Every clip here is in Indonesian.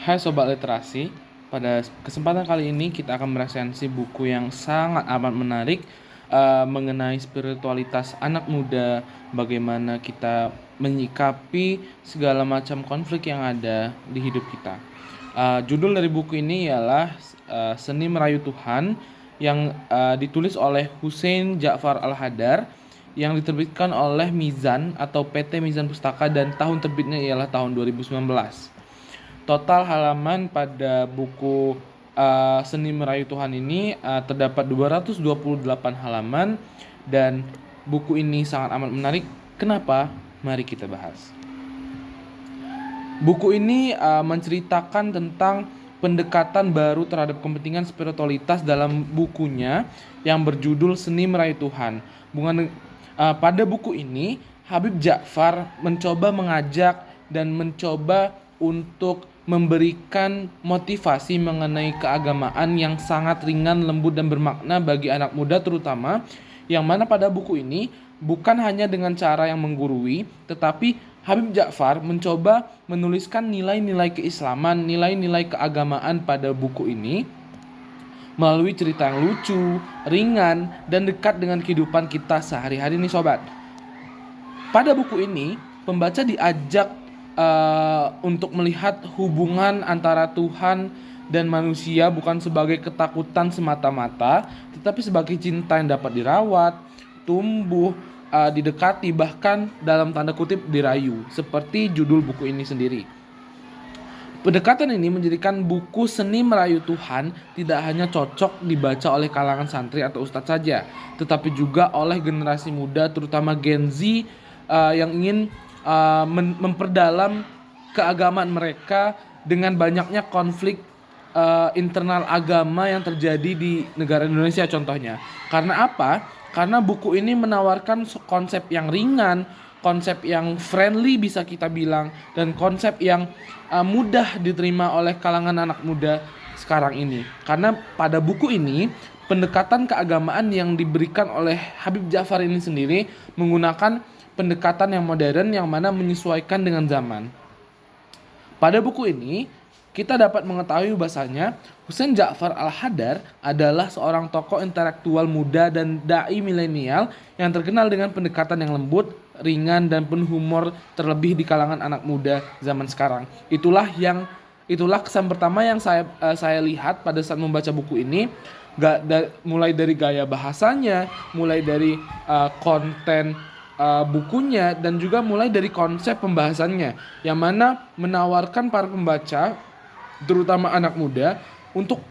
Hai Sobat Literasi, pada kesempatan kali ini kita akan meresensi buku yang sangat amat menarik mengenai spiritualitas anak muda, bagaimana kita menyikapi segala macam konflik yang ada di hidup kita. Judul dari buku ini ialah Seni Merayu Tuhan yang ditulis oleh Hussein Ja'far Al-Hadar yang diterbitkan oleh Mizan atau PT Mizan Pustaka dan tahun terbitnya ialah tahun 2019. Total halaman pada buku Seni Merayu Tuhan ini terdapat 228 halaman dan buku ini sangat amat menarik. Kenapa? Mari kita bahas. Buku ini menceritakan tentang pendekatan baru terhadap kepentingan spiritualitas dalam bukunya yang berjudul Seni Merayu Tuhan. Pada buku ini, Habib Ja'far mencoba mengajak dan mencoba untuk memberikan motivasi mengenai keagamaan yang sangat ringan, lembut, dan bermakna bagi anak muda terutama, yang mana pada buku ini bukan hanya dengan cara yang menggurui, tetapi Habib Ja'far mencoba menuliskan nilai-nilai keislaman, nilai-nilai keagamaan pada buku ini melalui cerita yang lucu, ringan, dan dekat dengan kehidupan kita sehari-hari nih sobat. Pada buku ini, pembaca diajak untuk melihat hubungan antara Tuhan dan manusia bukan sebagai ketakutan semata-mata, tetapi sebagai cinta yang dapat dirawat, tumbuh, didekati, bahkan dalam tanda kutip dirayu, seperti judul buku ini sendiri. Pendekatan ini menjadikan buku Seni Merayu Tuhan tidak hanya cocok dibaca oleh kalangan santri atau ustadz saja, tetapi juga oleh generasi muda, terutama Gen Z yang ingin memperdalam keagamaan mereka dengan banyaknya konflik internal agama yang terjadi di negara Indonesia contohnya. Karena apa? Karena buku ini menawarkan konsep yang ringan, konsep yang friendly bisa kita bilang, dan konsep yang mudah diterima oleh kalangan anak muda sekarang ini. Karena pada buku ini pendekatan keagamaan yang diberikan oleh Habib Ja'far ini sendiri menggunakan pendekatan yang modern yang mana menyesuaikan dengan zaman. Pada buku ini, kita dapat mengetahui bahasanya Hussein Ja'far Al-Hadar adalah seorang tokoh intelektual muda dan dai milenial yang terkenal dengan pendekatan yang lembut, ringan, dan penuh humor terlebih di kalangan anak muda zaman sekarang. Itulah kesan pertama yang saya lihat pada saat membaca buku ini. Mulai dari gaya bahasanya, mulai dari konten bukunya, dan juga mulai dari konsep pembahasannya yang mana menawarkan para pembaca terutama anak muda untuk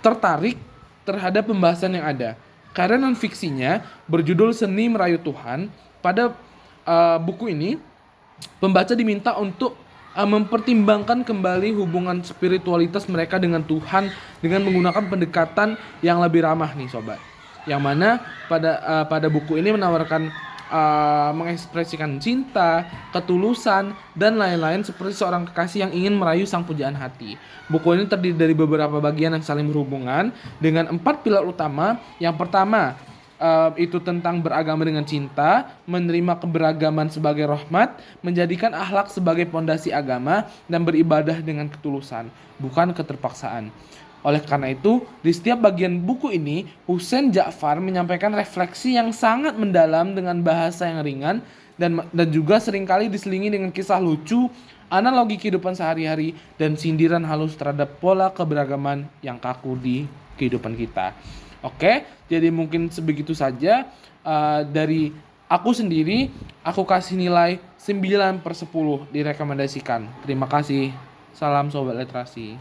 tertarik terhadap pembahasan yang ada. Karya non fiksinya berjudul Seni Merayu Tuhan. Pada buku ini pembaca diminta untuk mempertimbangkan kembali hubungan spiritualitas mereka dengan Tuhan dengan menggunakan pendekatan yang lebih ramah nih sobat. Yang mana pada buku ini menawarkan mengekspresikan cinta, ketulusan, dan lain-lain seperti seorang kekasih yang ingin merayu sang pujaan hati. Buku ini terdiri dari beberapa bagian yang saling berhubungan dengan 4 pilar utama. Yang pertama itu tentang beragama dengan cinta, menerima keberagaman sebagai rahmat, menjadikan akhlak sebagai pondasi agama, dan beribadah dengan ketulusan, bukan keterpaksaan. Oleh karena itu, di setiap bagian buku ini, Hussein Ja'far menyampaikan refleksi yang sangat mendalam dengan bahasa yang ringan dan juga seringkali diselingi dengan kisah lucu, analogi kehidupan sehari-hari, dan sindiran halus terhadap pola keberagaman yang kaku di kehidupan kita. Oke, jadi mungkin sebegitu saja dari aku sendiri. Aku kasih nilai 9/10 direkomendasikan. Terima kasih. Salam Sobat Literasi.